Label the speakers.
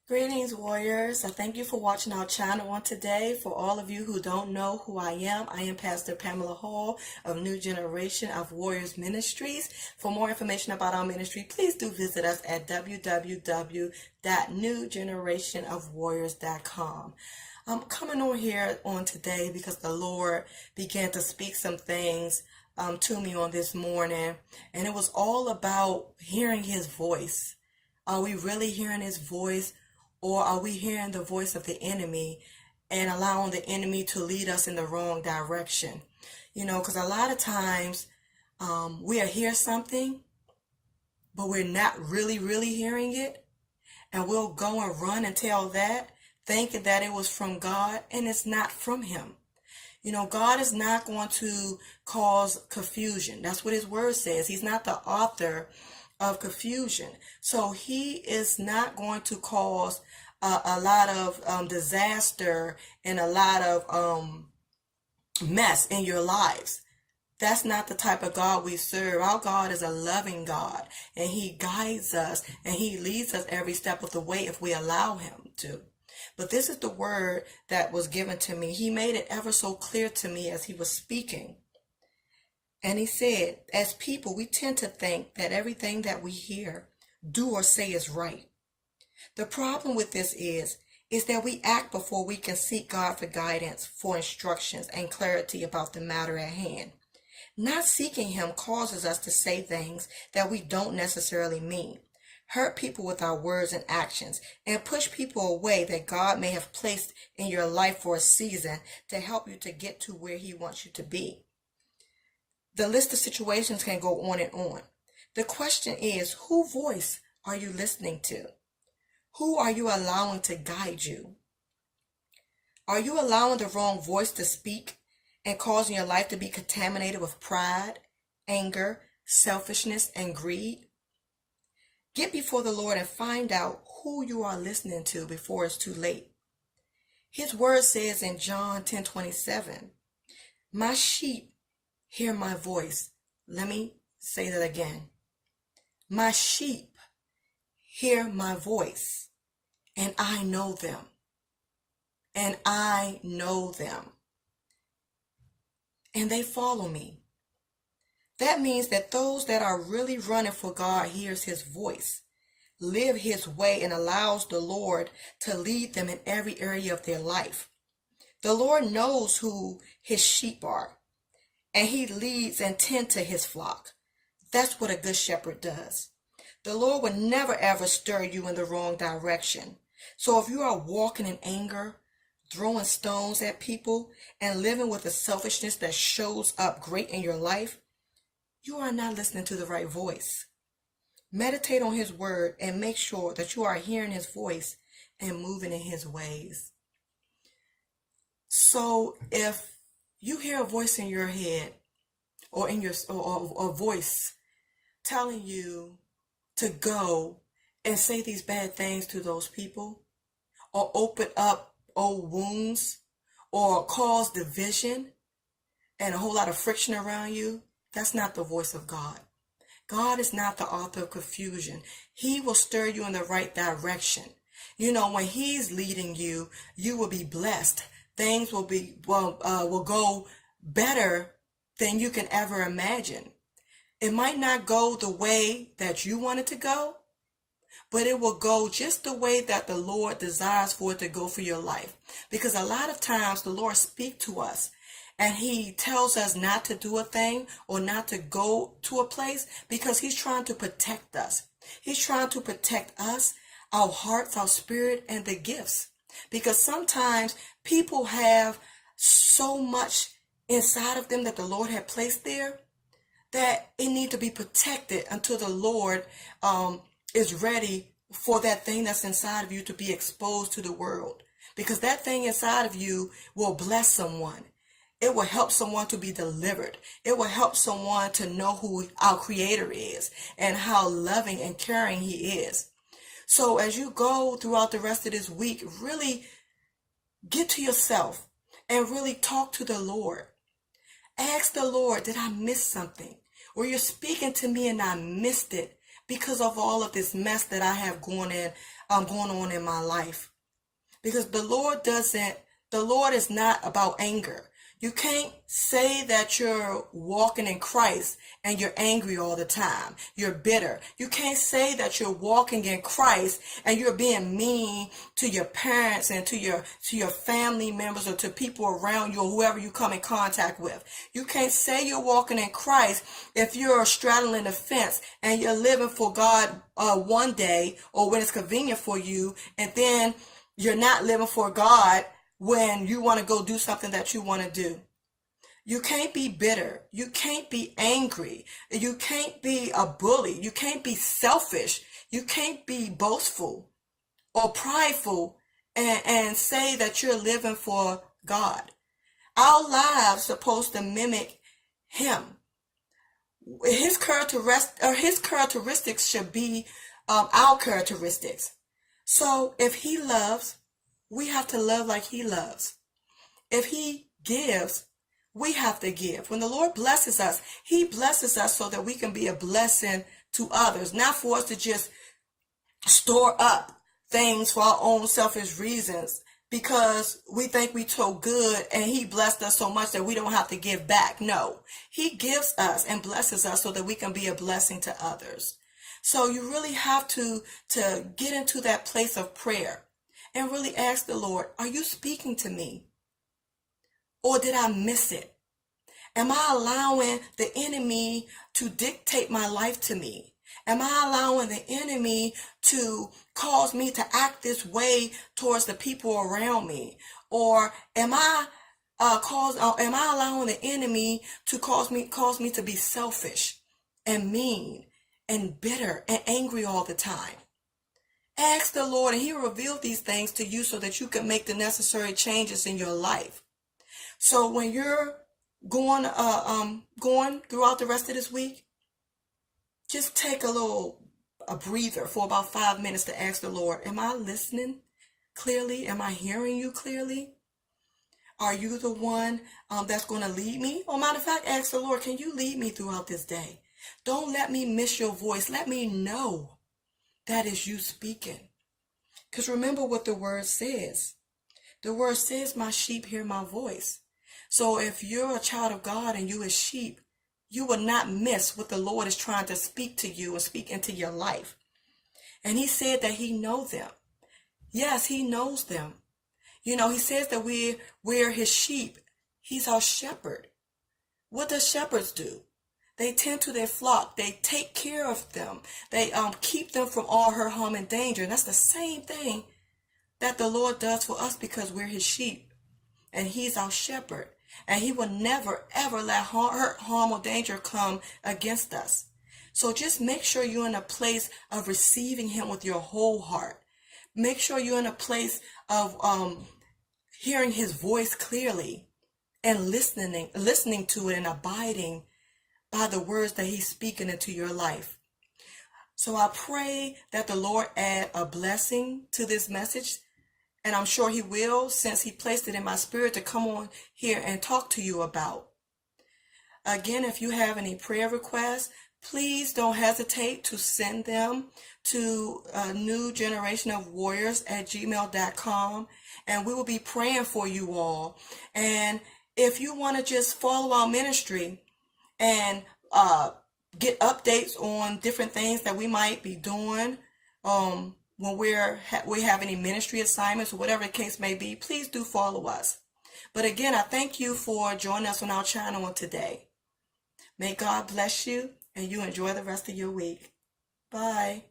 Speaker 1: Greetings, warriors. I thank you for watching our channel on today. For all of you who don't know who I am Pastor Pamela Hall of New Generation of Warriors Ministries. For more information about our ministry, please do visit us at www.newgenerationofwarriors.com. I'm coming on here on today because the Lord began to speak some things to me on this morning, and it was all about hearing His voice. Are we really hearing His voice? Or are we hearing the voice of the enemy and allowing the enemy to lead us in the wrong direction? Because a lot of times we'll hear something, but we're not really hearing it. And we'll go and run and tell that, thinking that it was from God, and it's not from Him. God is not going to cause confusion. That's what His word says. He's not the author of confusion. So He is not going to cause a lot of disaster and a lot of mess in your lives. That's not the type of God we serve. Our God is a loving God, and He guides us and He leads us every step of the way if we allow Him to. But this is the word that was given to me. He made it ever so clear to me as He was speaking. And He said, as people, we tend to think that everything that we hear, do, or say is right. The problem with this is that we act before we can seek God for guidance, for instructions, and clarity about the matter at hand. Not seeking Him causes us to say things that we don't necessarily mean, hurt people with our words and actions, and push people away that God may have placed in your life for a season to help you to get to where He wants you to be. The list of situations can go on and on. The question is, whose voice are you listening to? Who are you allowing to guide you? Are you allowing the wrong voice to speak and causing your life to be contaminated with pride, anger, selfishness, and greed? Get before the Lord and find out who you are listening to before it's too late. His word says in John 10:27, my sheep hear my voice. Let me say that again. My sheep hear my voice, and I know them. And I know them. And they follow me. That means that those that are really running for God hears His voice, live His way, and allows the Lord to lead them in every area of their life. The Lord knows who His sheep are, and He leads and tends to His flock. That's what a good shepherd does. The Lord would never ever stir you in the wrong direction. So if you are walking in anger, throwing stones at people, and living with a selfishness that shows up great in your life, you are not listening to the right voice. Meditate on His word and make sure that you are hearing His voice and moving in His ways. So if you hear a voice in your head or in your or a voice telling you to go and say these bad things to those people, or open up old wounds, or cause division and a whole lot of friction around you, that's not the voice of God. God is not the author of confusion. He will stir you in the right direction. When He's leading you, you will be blessed. Things will go better than you can ever imagine. It might not go the way that you want it to go, but it will go just the way that the Lord desires for it to go for your life. Because a lot of times the Lord speaks to us and He tells us not to do a thing or not to go to a place because He's trying to protect us. He's trying to protect us, our hearts, our spirit, and the gifts. Because sometimes people have so much inside of them that the Lord had placed there that it needs to be protected until the Lord is ready for that thing that's inside of you to be exposed to the world. Because that thing inside of you will bless someone. It will help someone to be delivered. It will help someone to know who our Creator is and how loving and caring He is. So as you go throughout the rest of this week, really get to yourself and really talk to the Lord. Ask the Lord, did I miss something? Or you're speaking to me and I missed it because of all of this mess that I have going going on in my life. Because the Lord is not about anger. You can't say that you're walking in Christ and you're angry all the time. You're bitter. You can't say that you're walking in Christ and you're being mean to your parents and to your family members or to people around you or whoever you come in contact with. You can't say you're walking in Christ if you're straddling the fence and you're living for God one day or when it's convenient for you, and then you're not living for God when you want to go do something that you want to do. You can't be bitter. You can't be angry. You can't be a bully. You can't be selfish. You can't be boastful or prideful and say that you're living for God. Our lives supposed to mimic Him. His characteristics should be our characteristics. So if He loves, we have to love like He loves. If He gives, we have to give. When the Lord blesses us, He blesses us so that we can be a blessing to others, not for us to just store up things for our own selfish reasons because we think we so good and He blessed us so much that we don't have to give back. No, He gives us and blesses us so that we can be a blessing to others. So you really have to get into that place of prayer and really ask the Lord, are you speaking to me? Or did I miss it? Am I allowing the enemy to dictate my life to me? Am I allowing the enemy to cause me to act this way towards the people around me? Or am I allowing the enemy to cause me to be selfish and mean and bitter and angry all the time? Ask the Lord and He will reveal these things to you so that you can make the necessary changes in your life. So when you're going throughout the rest of this week, just take a breather for about 5 minutes to ask the Lord, am I listening clearly? Am I hearing you clearly? Are you the one that's going to lead me? Or matter of fact, ask the Lord, can you lead me throughout this day? Don't let me miss your voice. Let me know that is you speaking. Because remember what the word says. The word says, my sheep hear my voice. So if you're a child of God and you a sheep, you will not miss what the Lord is trying to speak to you and speak into your life. And He said that He knows them. Yes, He knows them. You know, He says that we're His sheep. He's our shepherd. What do shepherds do? They tend to their flock. They take care of them. They keep them from all hurt, harm, and danger. And that's the same thing that the Lord does for us because we're His sheep. And He's our shepherd. And He will never, ever let hurt, harm, or danger come against us. So just make sure you're in a place of receiving Him with your whole heart. Make sure you're in a place of hearing His voice clearly and listening to it and abiding by the words that He's speaking into your life. So I pray that the Lord add a blessing to this message. And I'm sure He will, since He placed it in my spirit to come on here and talk to you about. Again, if you have any prayer requests, please don't hesitate to send them to newgenerationofwarriors@gmail.com. And we will be praying for you all. And if you want to just follow our ministry and get updates on different things that we might be doing, when we have any ministry assignments or whatever the case may be, please do follow us. But again, I thank you for joining us on our channel today. May God bless you and you enjoy the rest of your week. Bye.